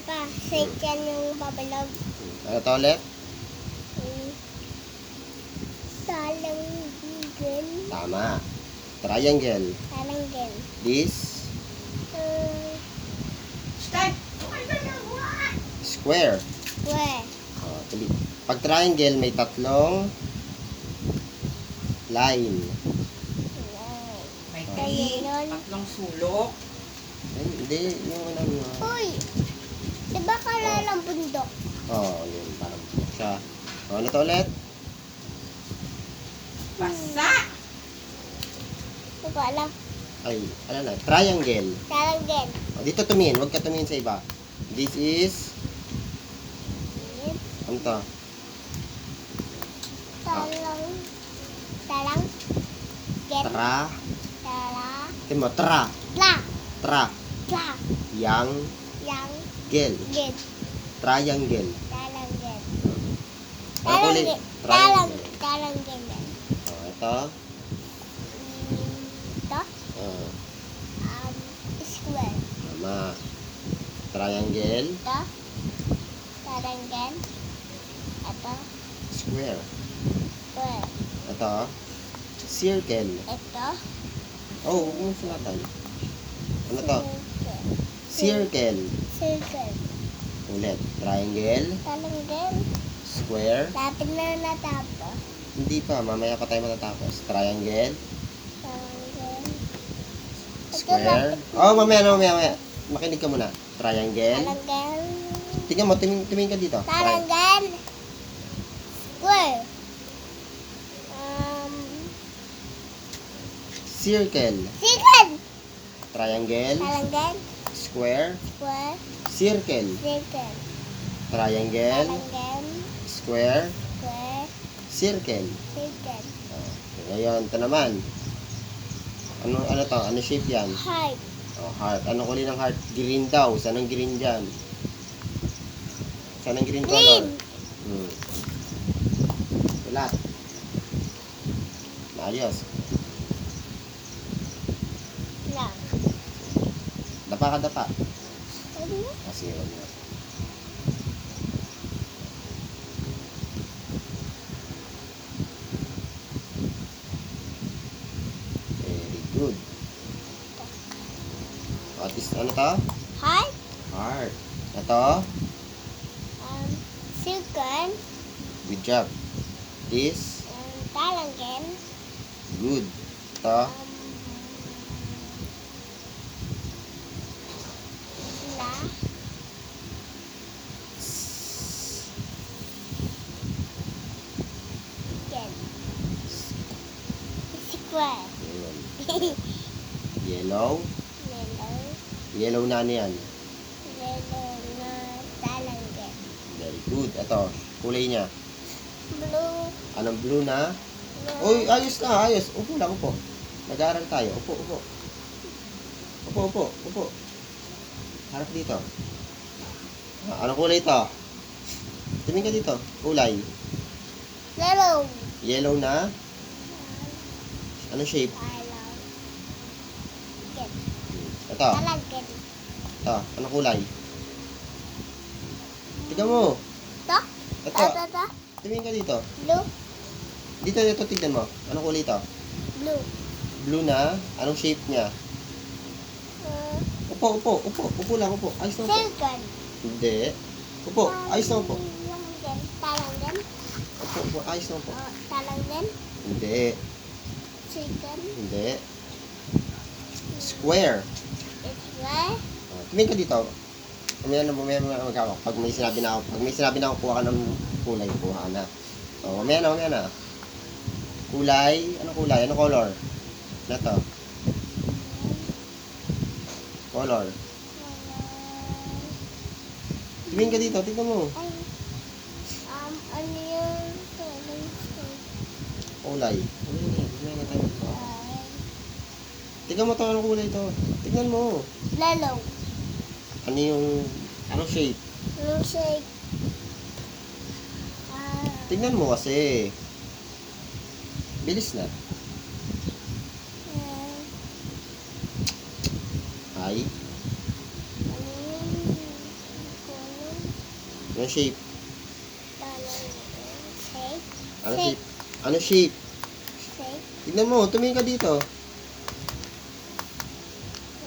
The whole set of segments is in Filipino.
Papa, second yung babalog. Ano to ulit? Talanggin. Tama. Triangle. Talanggin. This? Start. Square. Where? Tuloy. Pag triangle, may tatlong line. May Ayun. tatlong sulok. Ay, hindi. Yung ano. Uy! Diba kalalang bundok? Yun. Parang siya. Ano to ulit? Basa. Hindi ko alam. Ay, ano na? Triangle. Talanggin. Dito tumingin. Huwag ka tumingin sa iba. This is... Ano to? Talang. Gen. Tra. Tala. Tingnan mo. Tra. Tla. Tra. Tla. Yang. Yang. Gel. Gen. Triangle. Talanggin. Ano ulit? Triangle. Talanggin. Ito. Ito. Oh, Square. tama. Triangle. Ito. Talanggin. Ito. Square. Square. Ito. Circle. Ito. Oh, huwag mong sulatan. Ano to? Circle. Circle. Ulit. Triangle. Talanggin. Square. Lapit na natapos. Hindi pa. Mamaya pa tayo matatapos. Triangle. Talanggin. Square. Oh, mamaya. Makinig ka muna. Triangle. Talanggin. Tingnan mo. Tumingin ka dito. Talanggin. Square. Circle. Circle. Triangle. Talanggin. Square. Square. Circle. Circle. Triangle. Talanggin. Square. Square. Circle. Circle. Ngayon, ito naman. Ano to? Ano shape yan? Heart. Heart. Ano kulay ng heart? Green daw. Saan ang green dyan? Saan ang green color? Green. Wala. Ayos. Lang. Dapa ka, dapa. Ano? Kasi yun na. Very good. At least, ano to? Heart. Heart. Ito? Circle. Good job. This? Talanggin. Good. Ito? La. Gen. Square. Yun. Yellow. Yellow. Yellow na ano yan? Yellow na talanggin. Very good. Ito, kulay niya. Blue. Anong blue na? Uy, ayos na, ayos. Upo lang, upo. Nag-aaral tayo. Upo, upo. Upo. Harap dito. Anong kulay ito? Tumingin ka dito. Kulay. Yellow. Yellow na? Anong shape? Yellow. Gen. Ito. Talanggin. Ito. Anong kulay? Tignan mo. Ito. Ito. Ito. Tumingin ka dito. Blue. Dito, tignan mo. Anong kulay ito? Blue. Blue na? Anong shape niya? Upo. Upo lang, upo. Ayos na upo. Circle. Hindi. Upo. Ayos na upo. Talanggin. Upo. Ayos na upo. Talanggin. Hindi. Chicken. Hindi. Square. Square. Tumingin ka dito. Mamaya magkawak. Pag may sinabi na ako, kuha ka ng kulay, kuha ka na. Mamaya na. Kulay. Anong kulay? Anong color? Na to? Color. Tumingin ka dito. Tignan mo. Ay. Ano yung Kulay. Tignan mo to. Anong kulay ito? Tignan mo. Yellow. Ano yung... Anong shape? Yung shake. Tignan mo kasi. Bilis na. Ay. Ano yung Ano shape? Talanggeng. Shake. Ano Shape. shape? Ano shape? Shake. Tignan mo, tumingin ka dito.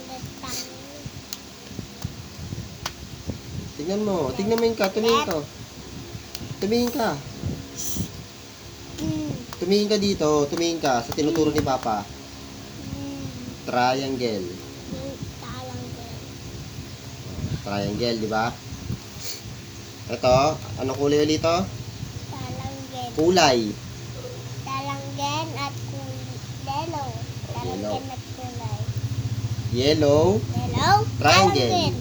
Latang. Tignan mo yung ka, tumingin ka. Tumingin ka. Tumingin ka dito, tumingin ka sa tinuturo ni Papa. Triangle. Talanggeng. Triangle, di ba? Ito, anong kulay ulit ito? Talanggeng. Kulay. Talanggen at yellow. Talanggen at kulay. Yellow. Yellow. Triangle. Talanggen.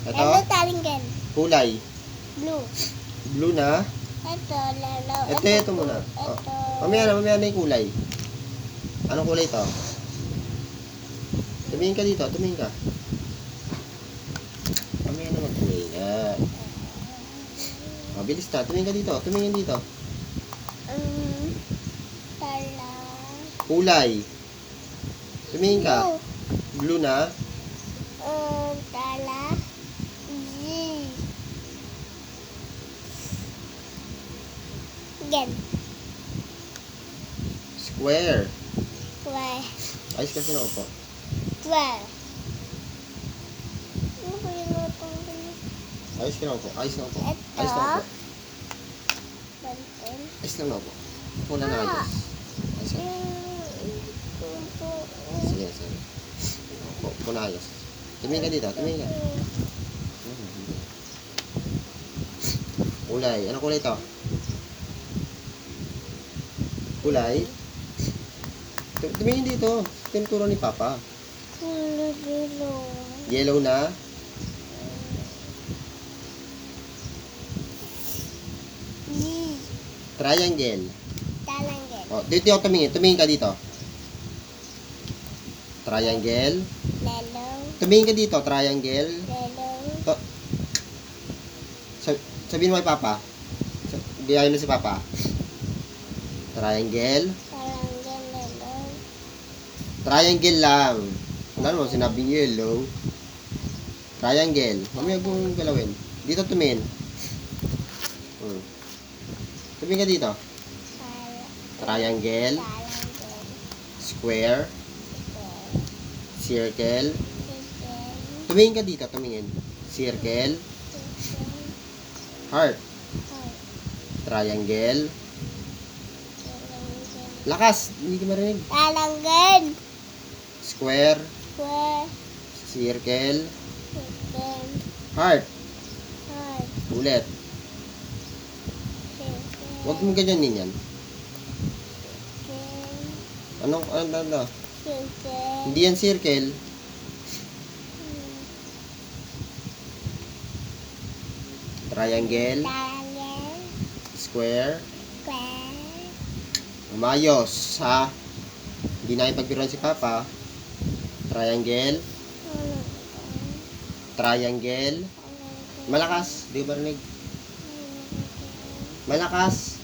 Ito, Yellow talanggen. kulay. Blue. Blue na. Ito, yellow. Ito muna. Oh. Ito. Mamaya na yung kulay. Anong kulay ito? Tumingin ka dito, tumingin ka. Mamaya na magkulay nga. Mabilis na, tumingin ka dito, tumingin dito. Tala. Kulay. Tumingin ka. Blue. Blue na. Tala. Z. Again. Square. Square. Ayos kasi na upo. Square. Ano ba yung utong ganyan? Ayos ka na upo. Ayos na upo. Ito. Ayos na upo. Banten. Ayos lang na upo. Upo na na ayos. Ayos na. Sige, sige. Upo na ayos. Tumingin ka dito, tumingin ka. Kulay. Anong kulay ito? Kulay? Tumingin dito. Tinuturo ni Papa. Yellow na. Triangle. Talanggen. O, dito ako tumingin. Tumingin ka dito. Triangle. Yellow. Tumingin ka dito. Triangle. Yellow. Sabihin mo kay Papa. Biyahin mo si Papa. Triangle. Talanggen. Yellow. Triangle lang. Wala naman sinabing yellow. Triangle. Mamaya kong galawin. Dito tumingin. Tumingin ka dito. Triangle. Talanggen. Square. Circle. Chicken. Tumingin ka dito. Tumingin. Circle. Heart. Triangle. Lakas. Hindi ka marinig. Talanggen. Square. Square. Circle. Chicken. Heart. Heart. Ulit. Chicken. Huwag mo ganyanin yan. Chicken. Ano? Chicken. Hindi yan circle. Triangle. Talanggen. Square. Square. Umayos, ha? Hindi na ipagbiruan si Papa. Triangle. Triangle. Malakas. Di ba marinig? Malakas.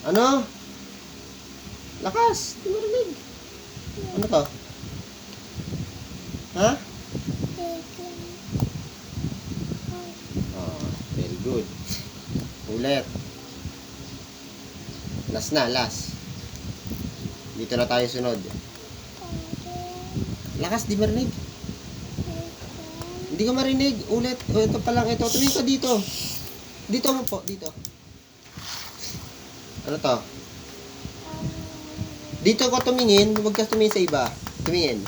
Ano? Lakas. Di ba marinig? Ano to? Ha? Oh, very good. Ulit. Last na, last. Dito na tayo sunod. Lakas, di marinig. Hindi ka marinig. Ulit. O, ito pa lang. Ito. Tumingin ka dito. Dito mo po. Dito. Ano to? Dito ko tumingin. Huwag ka tumingin sa iba. Tumingin.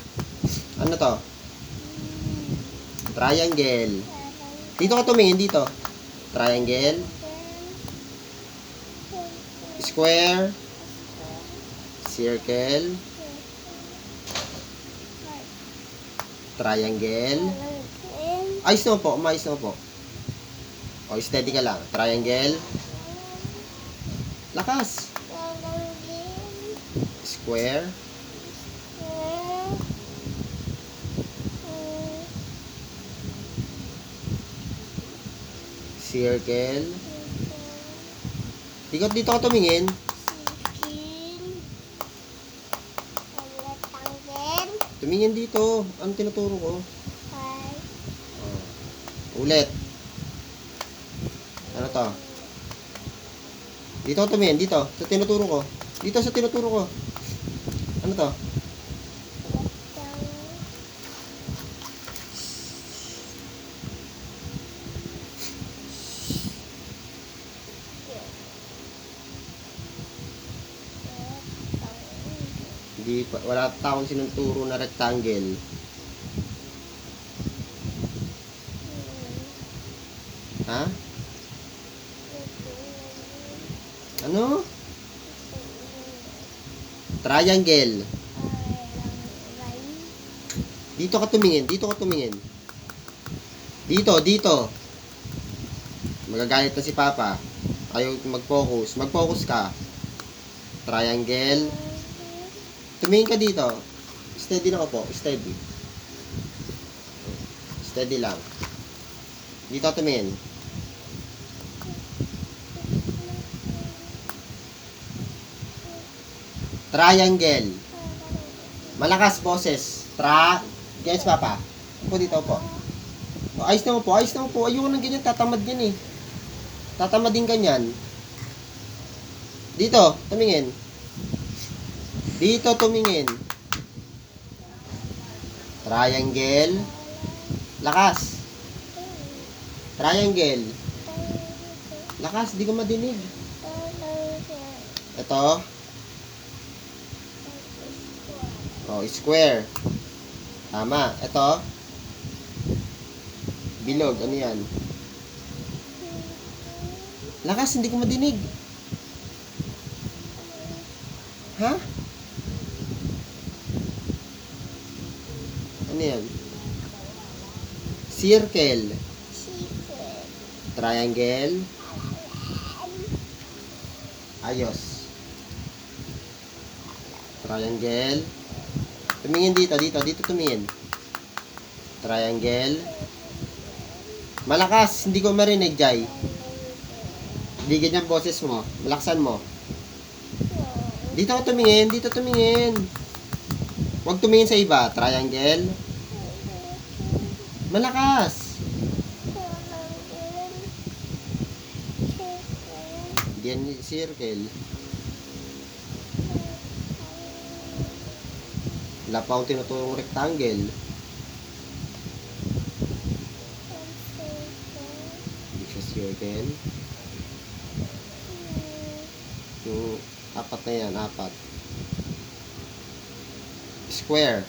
Ano to? Triangle. Dito ka tumingin. Dito. Triangle. Square. Circle. Triangle. Ayos naman po. Umayos naman po. O, steady ka lang. Triangle. Lakas. Square. Circle. Dito ka tumingin. Tumingin dito. Ano tinuturo ko? Five. Ulit. Ano to? Dito ako tumingin. Dito. Sa tinuturo ko. Dito sa tinuturo ko. Ano to? Hindi pa, wala taong sinuturo na rectangle. Ha? Ano? Triangle. Dito ka tumingin. Dito ka tumingin. Dito, dito. Magagalit na si Papa. Ayaw mag-focus. Mag-focus ka. Triangle. Tumingin ka dito. Steady na ako po. Steady. Steady lang. Dito tumingin. Triangle. Malakas boses. Yes, Papa. Upo dito po. Ayos na mo po. Ayos na mo po. Ayoko ng ganyan. Tatamad yan eh. Tatamad din ganyan. Dito. Tumingin. Dito tumingin. Triangle. Lakas. Triangle. Lakas. Di ko madinig. Ito. Oh, square. Tama. Ito. Bilog. Ano yan? Lakas. Hindi ko madinig. Ha? Ano yan? Circle. Triangle. Ayos. Triangle. Tumingin dito, dito, dito tumingin. Triangle. Malakas, hindi ko marinig, Jai. Hindi ganyan boses mo. Malaksan mo. Dito ka tumingin, dito tumingin. Huwag tumingin sa iba. Triangle. Malakas. Diyan circle. Wala pa akong tinuturong rectangle. Hindi siya circle. Yung apat na yan, apat. Square.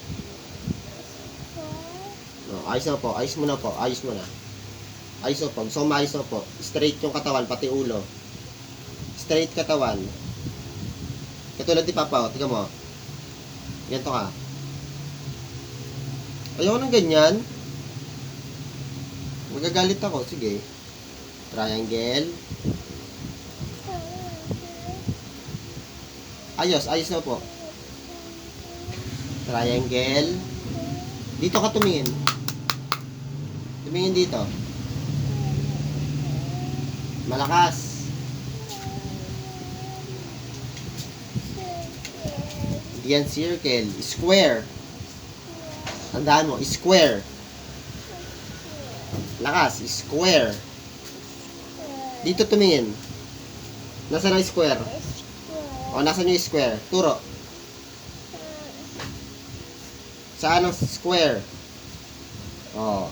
No, ayos na po, ayos mo na po, ayos mo na. Ayos na po, gusto ko maayos na po. Straight yung katawan, pati ulo. Straight katawan. Katulad ni Papa, o, tingnan mo. Ganito ka. Ayoko ng ganyan. Magagalit ako, sige. Triangle. Ayos, ayos na po. Triangle. Dito ka tumingin. Tumingin dito. Malakas. Diyan circle. Square. Tandaan mo, square. Lakas, square. Dito tumingin. Nasaan ang square? O, nasaan yung square? Turo. Saan ang square? O.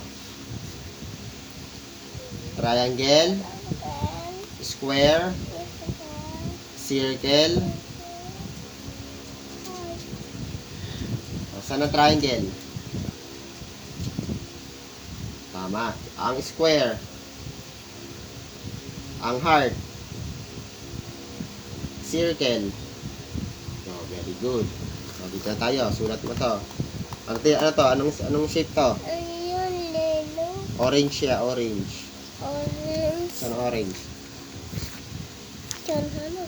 Triangle. Square. Circle. O, saan ang triangle? Tama. Ang square. Ang heart. Circle. Oh, very good. Oh, dito na tayo. Sulat mo to. Ano to? Anong shape to? Ayun, lelo. Orange siya, orange. Orange. Saan orange? Diyan, ano?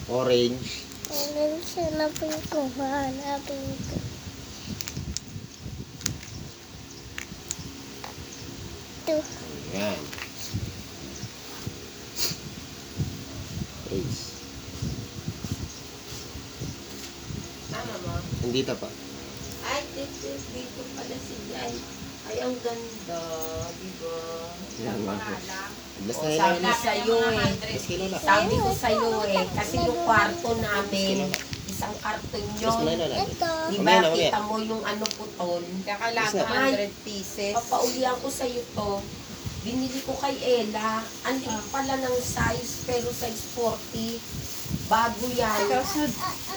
Orange. Orange. Hanapin ko. Hanapin ko. Ito. Yan. Ace. Tama mo? Hindi pa. Ay, Dito pala si Jai. Ay, ang ganda. Diba? Yan, mga po. Bless O, na sabi yun. sa'yo eh. Bless kilo na. Sabi ko sa'yo eh. Kasi yung kwarto namin, isang karton Bless yun. mo na yun. Ito. Diba, Mamaya na, mamaya. kita mo yung ano putol. Kaka lahat Yes, na. 100 pieces. Papaulihan ko sa'yo to. Binili ko kay Ella. Ang liit pala ng size, pero size 40. Bago yan.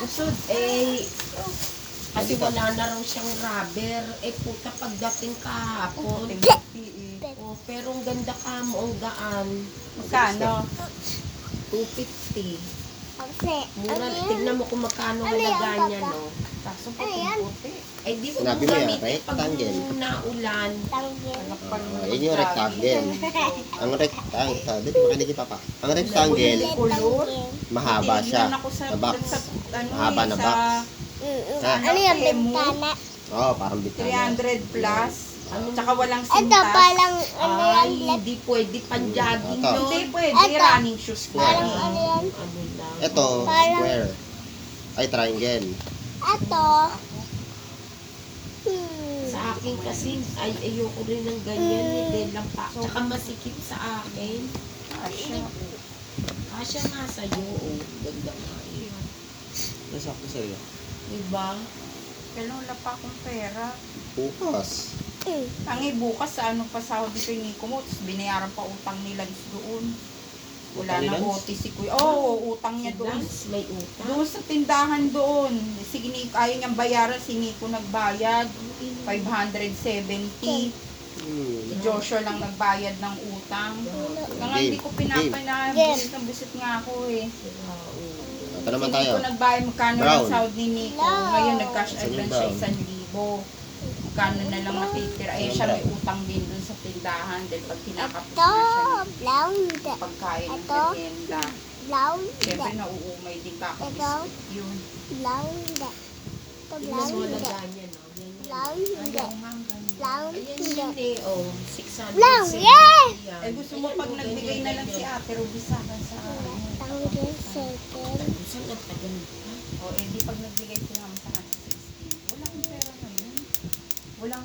Usod. Eh, kasi wala na raw siyang rubber. Eh, puta, pagdating kahapon. Oh, pero ang ganda ka mo, ang gaan. Magkano? 250. Kasi, Mura, tignan mo kung magkano halaga niya, no? Kaso Ano yan? puti. Eh, di ko Sinabi mo yan, gamitin pag rectangle. naulan. tanggil. Yun yung rectangle. Ang rectangle, dito makinig yung papa. Ang rectangle, Tanggil. mahaba siya. Tinignan ako Na box. ano, Mahaba na sa box. Ha? Ano yung Temu. bintana? Oo, parang bitana. 300 plus. Ano? Tsaka walang Ito sintas. palang ano yan, Ay, hindi pwede panjaging Ito. Hindi yun. pwede. Ito. Running shoes pa. Parang ano yan. Ano lang. Ito, Parang- square. Ay, triangle. Ito. Sa akin kasi, ay ayoko rin ng ganyan. Hindi lang pa. Tsaka masikip sa akin. Asya. Kasya nga sa'yo, oh. Ganda nga yun. Nasakto sa'yo. Diba? Kailan wala pa akong pera. Bukas. Tangi bukas sa ano pa sahod dito ni Nico mo. Tapos binayaran pa utang ni Lance doon. Wala Utang ni na Lance? bote si Kuya. Oo, utang niya doon. Lance, may utang. Doon sa tindahan doon. Sige, ayaw niyang bayaran. Si Nico nagbayad. 570. Si Joshua lang nagbayad ng utang. Kaya nga hindi ko pinapanabusit ng busit nga ako eh. Ito naman Si tayo. Nico nagbayad, magkano Brown. lang sahod ni Nico. No. Ngayon nag-cash Saan yung advance siya brown? 1,000. Magkano na lang natitira. Eh siya may utang din dun sa tindahan. Dahil pag kinakapos Ito. na siya ng Blonde. pagkain ng Ito. merienda. Siyempre Blonde. nauumay din ka ako. Ito. Yun. Blonde. Ito Tignan mo blonde. halaga niya, no? Yan, yan. Blonde. Ayaw nga ang ganda. Ayan Blonde. yun eh, oh. 600. Lang, yeah! yan. Eh gusto mo pag Ayan, oh, nagbigay na ganyan, lang si ganyan. Ate Ruby sa akin sa Tanggil circle. Saan nagtagal ka? O eh di pag nagbigay si Mama sa akin sa 16. Wala akong pera ngayon. Walang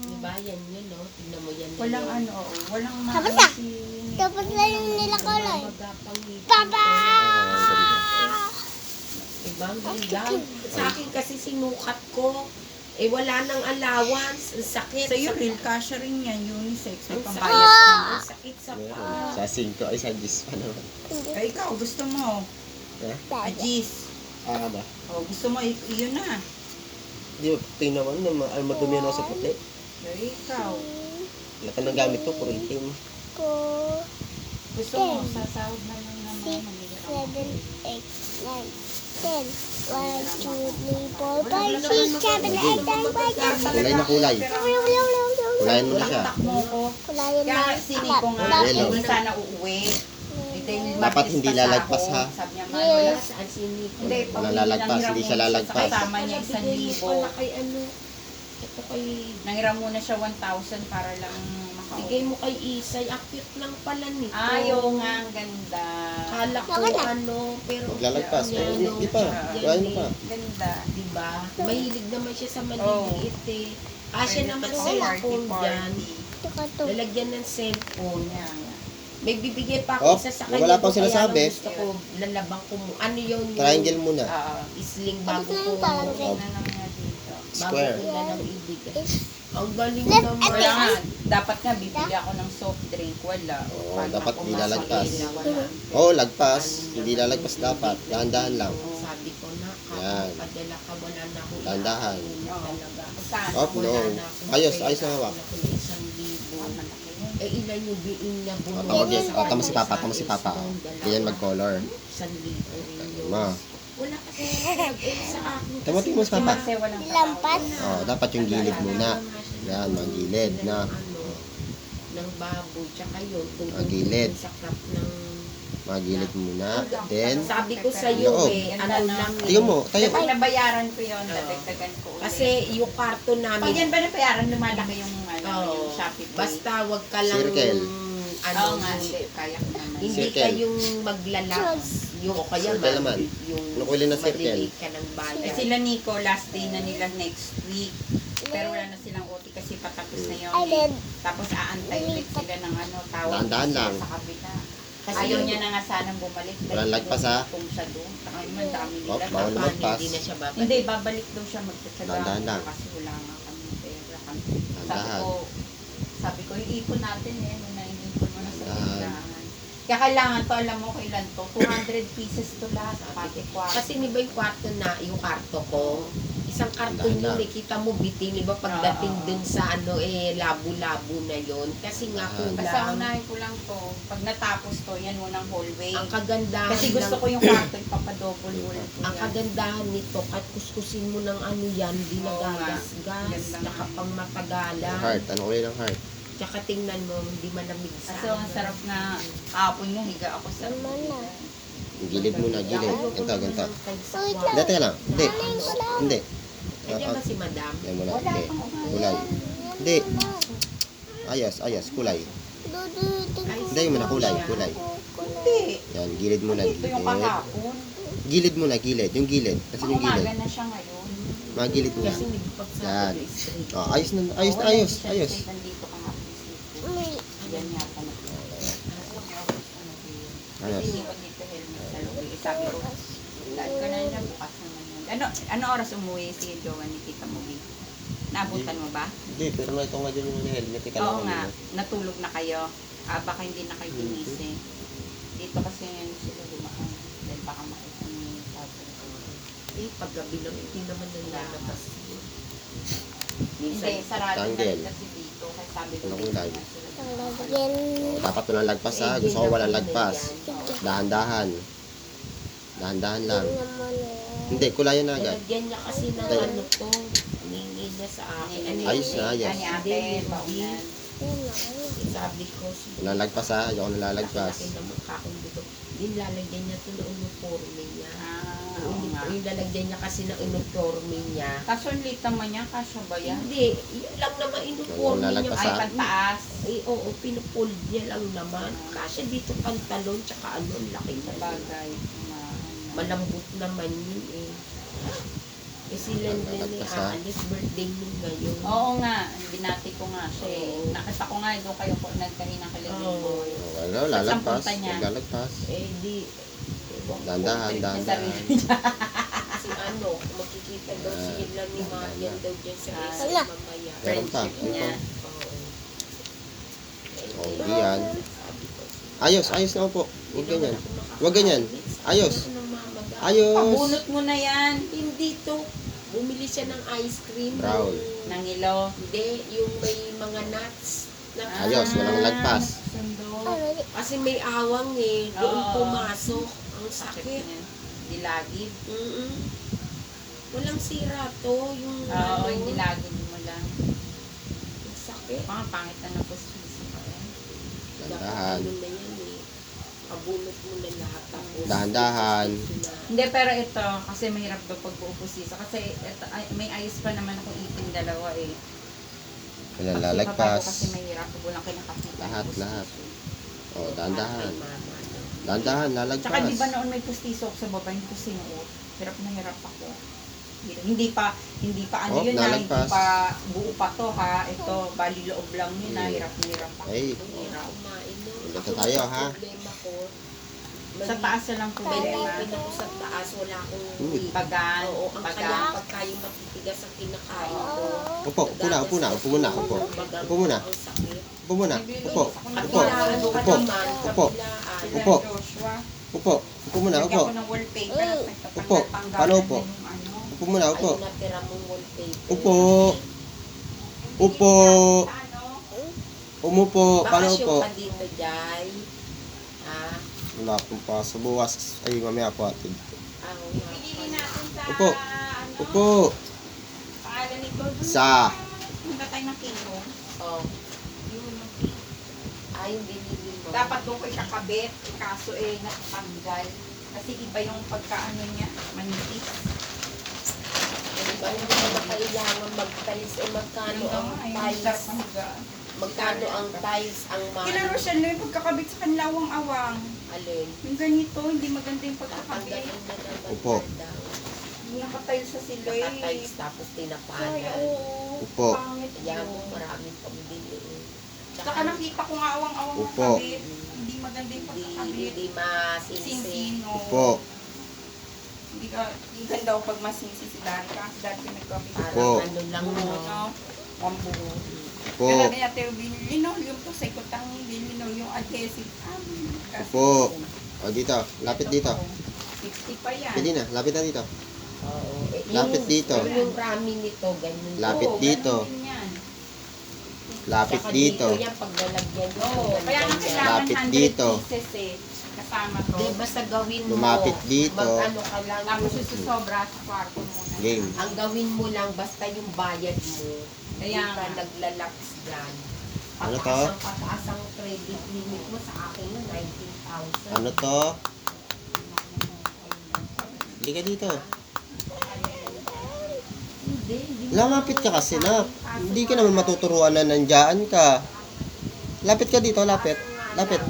Diba, yan yun, no? Tignan mo yan. walang ano, oo, walang Tapos maano na. si Tapos na yung nila kulay. Papa! Papa! Diba, ang ganda. Sa akin kasi sinukat ko. Eh, wala nang allowance. Ang sakit. Sa iyo, real cash rin yan, unisex. May Ang pambayad sakit. ka na. Ang sakit sa Meron. paa. Sa 5 ay sa 10 pa naman. Eh, ikaw, gusto mo, Ajis. Ba? O, gusto mo, yun na. Di ba, tingnan mo na madumi na sa puti. Eh, ikaw. Lahat ng gamit ko, puro itim. Ko. Gusto mo, sasahod na lang naman. 7, 8, 9, 10. 1, 2, 3, 4, 5, 6, 7, 8, 9, 10. Kulay na kulay. Kulayan mo na siya. Takmo ko. Kulayan Kaya na. nga si Nico nga, Yellow. hindi sana uuwi. Dahil Dapat Martes hindi pa lalagpas, sahod. ha? Sabi niya, Yes. Manola, Saan si Nico? hindi, pag Wala lalagpas, nangiram hindi siya muna lalagpas. Sa kasama niya, 1,000. Pala kay ano? Ito kay... Nangiram muna siya 1,000 para lang Bigay mo kay Isay. Akit lang pala nito. Ayaw nga, ang ganda. Kala ko Maganda. ano, pero... Maglalagpas. Yan, Hindi no, pa. yan Kulayan mo eh. pa. Ganda. Diba? Mahilig naman siya sa maliliit eh. Kasya Pwede naman to sa cellphone dyan. Ito ka to. Lalagyan ng cellphone. Yan. May bibigay pa Oh, ako isa sa kanya. wala pang kaya sinasabi. lang gusto ko, lalabang ko mo. Ano yun? Triangle muna. Isling Ano bago ba ko. yung triangle? Tingnan lang niya dito. Bago Square. ko na lang ibigay. Is- Ang galing Left naman. Wala nga, dapat nga bibili ako ng soft drink. Wala. Oo, Paano dapat ako di lalagpas. masakit na wala? Oo, lagpas. Hindi lalagpas dapat. Dahan-dahan lang. Sabi ko na, Yan. padala ka, wala na ako. Dahan-dahan. iaamin Oo. Talaga. Saan? Op, no. Ayos na hawak. Wala ko na 1,000. Ah, malaki yun. Eh, ilan yung biing na buno? Tawag yan. Tama si Papa, tama si Papa. Ganyan mag-color. 1,000 rin yun. Ma. Wala kasi nag-aim sa akin. Tama, tingin mo si Papa. Kasi walang Lampas. Oo, dapat yung gilid muna. Yan, mga gilid na. Ano, ng baboy, tsaka yun. Mga gilid. Sa crop ng... Mga gilid muna. Then, Sabi ko sa iyo Loob. eh, ano lang. tingnan mo, tayo. Pag nabayaran ko yun, Oo. dadagdagan ko ulit. Kasi yung karton pag namin, yan ba nabayaran, lumalaki yung, ano, Oo. yung Shopee Pay. basta wag ka lang Circle. ano, Oo nga, hindi. Kaya ko naman. hindi Circle. kayong maglalaks. Yung o kaya Circle naman. yung Ano kulay na circle? maliliit ka ng Eh, bayan. sila Nico, last day na nila next week. Pero wala na silang OT kasi patapos na yun. And then, Tapos aantay ulit sila ng ano, tawag Dahan-dahan sila lang. sa kabila. Kasi Ayaw yung- niya na nga sanang bumalik. Walang lagpas, ha? Kung siya doon. Saka naman dami Oh, nila. bawal na magpas. Hindi na siya babalik. Hindi, babalik daw siya magtsatsaga. Dahan-dahan lang. Kasi wala nga kami pera. Dahan-dahan. Sabi ko, iipon natin eh. Nung naiipon mo na sa Dahan. tindahan. Kaya kailangan to, alam mo kailan to? 200 pieces to lahat. Pati kwarto. Kasi di ba yung kwarto na, yung kwarto ko, isang karton yun, Dahan-dahan. nakita mo bitin, di ba pagdating Oo. dun sa ano, labo-labo na yon. Kasi nga Dahan. Basta kulang. unahin ko lang to. Pag natapos to, yan munang hallway. Ang kagandahan Kasi gusto ko yung kwarto, ipapadouble wall ko ang yan. kagandahan nito, kahit kuskusin mo ng ano yan, di Oo nga. nagagasgas, Ganda tsaka nga. pang matagalan. Heart. Ano kulay ng heart? Tsaka tingnan mo, hindi malamig sa Kasi ang sarap na hapon mo, higa ako sa Naman na. Gilid muna, gilid. Ayoko Ganto, naman ganto. ng tiles sa Wait kwarto. Hindi, teka lang. Hindi. Galing ko lang. Hindi. Nandiyan ba si madam? Yan muna. Wala Okay. pang umaga. Kulay. Hindi. Ayos, ayos. Kulay. Hindi, yung muna kulay, kulay. Hindi. Yan, gilid muna, Ito yung gilid. kahapon. Gilid muna, gilid. Yung gilid. Kasi yung Umaga gilid. na siya ngayon. Mga gilid muna. Kasi hindi pag sa Yan. straight. Oh, ayos na, ayos, Wala, ayos, hindi siya ayos. straight. Nandito ka nga po. May, Yan yata na. Ayos. Kasi hindi ko dito helmet sa loob. Eh, sabi ko, dahil ka na nila bukas naman yan. Ano oras umuwi si Jowa ni Tita Mugi? Naabutan mo ba? Hindi, pero na ito nga dyan yung helmet. Ika lang Oo nga, kanina. natulog na kayo. Baka hindi na kayo ginising. Dito kasi ngayon sila dumaan. Dahil baka makita niyo yung sabi ko. Paggabi lang, hindi naman naglalabas. Hindi, sarado na Tanggel. rin kasi dito. Kaya sabi ko, Anong dito kulay? na sila ang dumaan. lagyan. Oh, dapat walang lagpas ha. Gusto ko walang lagpas. Dahan-dahan. Dahan-dahan lang. Naman na. Hindi, kulayan na agad. Nalagyan niya kasi ng Dahil- ano to, hiningi niya sa akin. Ano Ayos yun na, eh? ayos. Ani ate, baunan. Yan lang. Sabi ko, Walang lagpas ha. Ayoko nalalagpas. laki naman kakundi ko. Din lalagyan niya ito ng uniforme niya. Oo nga. Yung lalagyan niya kasi ng uniforme niya. Kaso ang liit naman yan, kasya ba yan? Hindi, yun lang naman uniforme niya. lalagpas, Ay, ha? pagtaas. Oo, pinupull niya lang naman. Kasi dito pantalon, tsaka ano, ang laki Sa na. bagay. Malambot naman yun eh. Eh sila nila Lalagpas, ha? aalis, birthday mo ngayon. Oo nga, binati ko nga siya eh. Nakita ko nga doon kayo po nagkahinang kiligin Oo. mo. Wala, lalagpas. punta niya? Lalagpas. Eh di, Dahan-dahan, dahan-dahan. kasi ano, makikita daw sila ni Marian daw dyan sa Ah. isa Wala. mamaya. Meron pa. Friendship niya. Oo. Oh, di yan. Ayos, ayos na po. Huwag ganyan. Huwag ganyan. Ayos. Ayos. Pabunot mo na yan. Hindi to. Bumili siya ng ice cream. Brown. Nang ilo. Hindi, yung may mga nuts. Na, Ayos, walang lagpas. Sundo. Kasi may awang eh. Doon Oo. pumasok. Ang Sakit sakit. niyan. Dilagid. Mm-mm. Walang sira to. Yung Oo, ano, yung dilagid mo lang. ang sakit. Mga pangit na napuspuso ka yan. Dahan-dahan. Ano na yan eh. Pabunot mo na lahat. Tapos, Dahan-dahan. Hindi, pero ito, kasi mahirap daw pag buupusisa. Kasi ito, may ayos pa naman ako ipin dalawa eh. Walang Kasi lalagpas. kasi mahirap. Pag walang kinakapita. Lahat, lahat. Oh, dahan-dahan. Ay, mama. Dahan-dahan, Tsaka lalagpas. di ba noon may pustiso ako sa baba, hindi ko sinuot. Hirap na hirap ako. Hindi pa ano Oh, yun na, hindi nalagpas. pa buo pa to ha. Ito, bali loob lang yun na, hirap na hirap ako. Ay, Hirap. Kumain no. Ulit na Ako, tayo, ang ha? Problema ko. Sa taas na lang problema. Malipin ako sa taas. Wala akong weight. Pagan, Oo, ang kaya pagan. pagka yung matitigas ang kinakain ko. upo, upo na, upo na, upo muna, upo. Upo muna. Ang sakit. Upo muna, upo. At Upo, kailangan ko upo, naman, upo. kabilaan. Sila Upo. Joshua, Upo, upo muna, lagyan upo. ko ng wallpaper at Upo. nagtatanggal-tanggalan Paano upo? na yung ano. Upo muna, upo. Ayun, natira mong wallpaper. Upo. Upo. Ano? Umupo, paano Bakasyon upo? ka dito, Jai. Ha? Wala akong pa sa buwas. Ay, mamaya po atin. Ah, Piliin natin sa Upo. ano, Upo. pangalan nito. Sa. Punta tayo ng kilo. Oh. Yun. Ay, binili mo. Dapat doon ko ikakabit, kaso natatanggal. Kasi iba yung pagkaano niya, manipis. Di ba hindi mo na kailangan magtalis o magkano Ano ang ay tiles? sarap mahiga. Magkano ang tiles ang Kila Rochelle na yung pagkakabit sa kanila awang-awang. Alin? Yung ganito, hindi maganda yung pagkakabit. Tatanggalin na naman. Upo. daw. Nakatiles sa sila eh. Nakatiles tapos Ay, tinapanan. oo. Upo. Pangit Kaya yun. mo maraming pambili. Saka nakita ko nga awang-awang Upo. kabit. Hindi maganda yung pagkakabit. Hindi masinsi. Sinsino. Upo. Hindi ganda ako pag masinsi si Daddy. Kasi dati nagkabit. Upo. Parang ano lang no. No? Pambuo. Upo. Kaya kaya tayo binilinaw yung to sa ikotang binilinaw yung adhesive. Upo. O, dito. Lapit dito. 60 pa yan. Pwede na. Lapit na dito. Oo. Lapit dito. Yung rami nito, ganyan. Lapit Oo, dito. ganun din yan. Lapit Tsaka dito. yan, pag nalagyan mo. Oo, kaya nga ganyan. kailangan Lapit 100 dito. pieces eh. Kasama to. Di basta gawin mo. Lumapit dito. Mag-ano ka lang. Tapos susobra sa kwarto muna. Game. Ang gawin mo lang, basta yung bayad mo. Kaya Hindi ka nga. naglalax dyan. Ano to? Pataas ang credit limit mo sa akin yung 19,000. Ano to? Hindi ka dito. Hindi. Lamapit ka kasi na. Hindi ka naman matuturuan na nandiyan ka. Lapit ka dito, lapit. Lapit.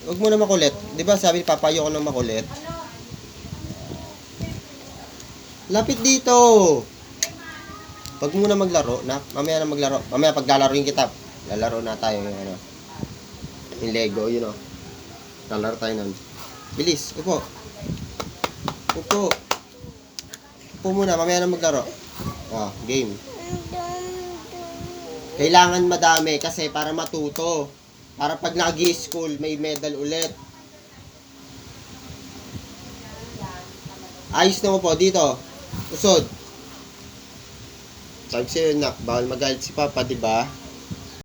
Huwag mo na makulit. Di ba sabi ni Papa, ayoko na makulit. Lapit dito. Huwag mo na maglaro, na. Mamaya na maglaro. Mamaya paglalaroin kita. Lalaro na tayo yung ano. Yung Lego, yun o. Lalaro tayo nun. Bilis, upo. Upo. Upo muna, mamaya na maglaro. Oh, game. Kailangan madami kasi para matuto. Para pag nag-i-school, may medal ulit. Ayos na mo po, dito. Usod. Sabi sa'yo, nak, bawal magalit si Papa, di ba?